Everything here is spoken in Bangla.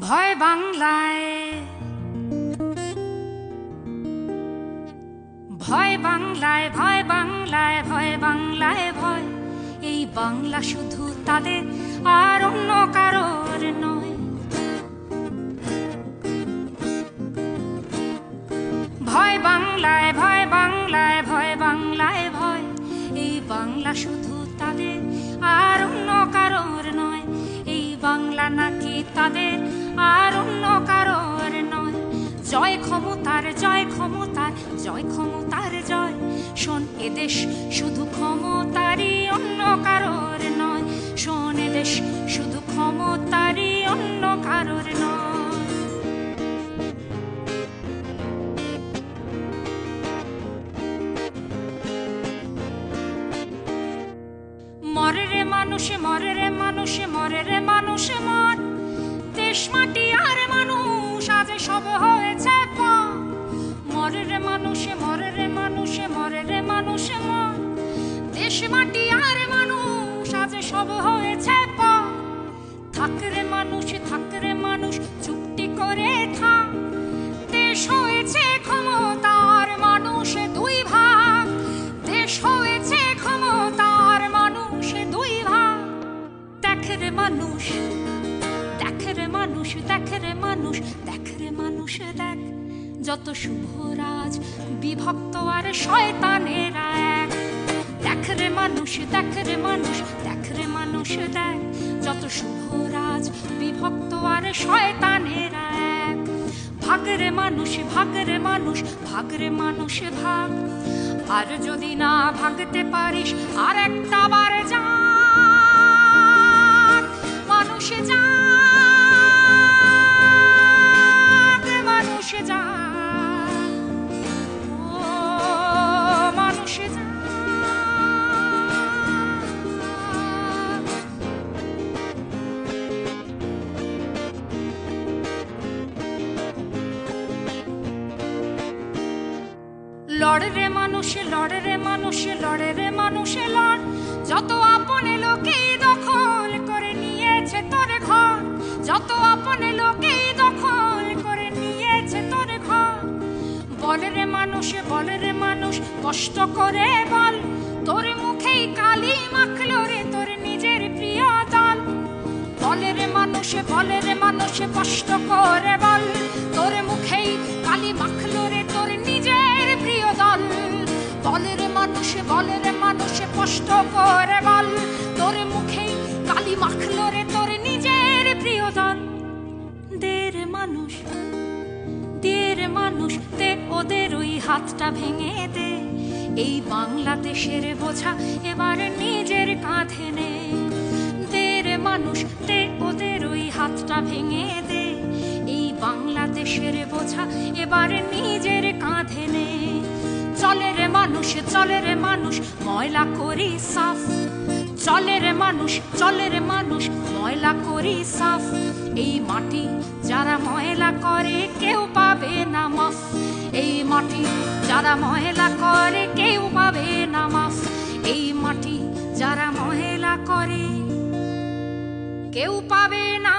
ভয় বাংলায়, ভয় বাংলায়, ভয় বাংলায়, ভয় বাংলায় ভয়। এই বাংলা শুধু তাদের আর অন্য কারোর নয়। ভয় বাংলায়, ভয় বাংলায়, ভয় বাংলায় ভয়। এই বাংলা শুধু তাদের আর অন্য কারোর নয়। এই বাংলা নাকি তাদের আর অন্য কারোর নয়। জয় ক্ষমতার, জয় ক্ষমতার, জয় ক্ষমতার জয়। শোন এদেশ শুধু ক্ষমতারই, অন্য কারোর নয়। শোন এদেশ শুধু ক্ষমতারই, অন্য কারোর নয়। মরে রে মানুষে, মরে রে মানুষে, মরে রে মানুষে মর। দেশ মাটি আর মানুষ আজ সব হয়েছে পর। মরে রে মানুষে, মরে রে মানুষে, মরে রে মানুষে মর। দেশ মাটি আর মানুষ আজ সব হয়েছে পর। থাক রে মানুষ, থাক রে মানুষ, চুপটি করে থাক। দেশ হয়েছে ক্ষমতার, মানুষ দুই ভাগ। দেশ হয়েছে ক্ষমতার, মানুষ দুই ভাগ। দেখ রে মানুষ, দেখ রে মানুষ, দেখ রে মানুষ, দেখ রে মানুষ দেখ। যত শুভরাজ বিভক্ত আর শয়তানেরা এক। দেখ রে মানুষ, দেখ রে মানুষ, দেখ রে মানুষ দেখ। যত শুভরাজ বিভক্ত আর শয়তানেরা এক। ভাগ রে মানুষ, ভাগ রে মানুষ, ভাগ রে মানুষ ভাগ। আর যদি না ভাগতে পারিস আর একটা বার যা মানুষ, যা মানুষ, যা ও মানুষ যা। লড় রে মানুষ, লড় রে মানুষ, লড় রে মানুষ লড়। যত আপনে লোকেই দখল করে নিয়েছে তোর ঘর। যত আপনে লোকেই দখল করে নিয়েছে তোর ঘর। বল রে মানুষ, বল রে মানুষ, কষ্ট করে বল। তোর মুখেই কালি মাখলো রে তোর নিজের প্রিয় দল। বল রে মানুষ, বল রে মানুষ, কষ্ট করে বল। তোর মুখেই কালি মাখলো রে তোর নিজের প্রিয় দল। বল রে মানুষ, বল রে মানুষ, কষ্ট করে বল। তোর মুখেই কালি মাখলো রে তোর নিজের প্রিয় দল। দে রে মানুষ, দে রে মানুষ, দে ওদের ওই হাতটা ভেঙে দে। এই বাংলাদেশের বোঝা এবার নিজের কাঁধে নে। দে রে মানুষ, দে ওদের ওই হাতটা ভেঙে দে। এই বাংলাদেশের বোঝা এবার নিজের কাঁধে নে। চলে রে মানুষ, চলে রে মানুষ, ময়লা করি সাফ। চলে রে মানুষ, চলে রে মানুষ, ময়লা করি সাফ। এই মাটি যারা ময়লা করে কেউ পাবে না মাফ। এই মাটি যারা ময়লা করে কেউ পাবে না মাফ। এই মাটি যারা ময়লা করে কেউ পাবে না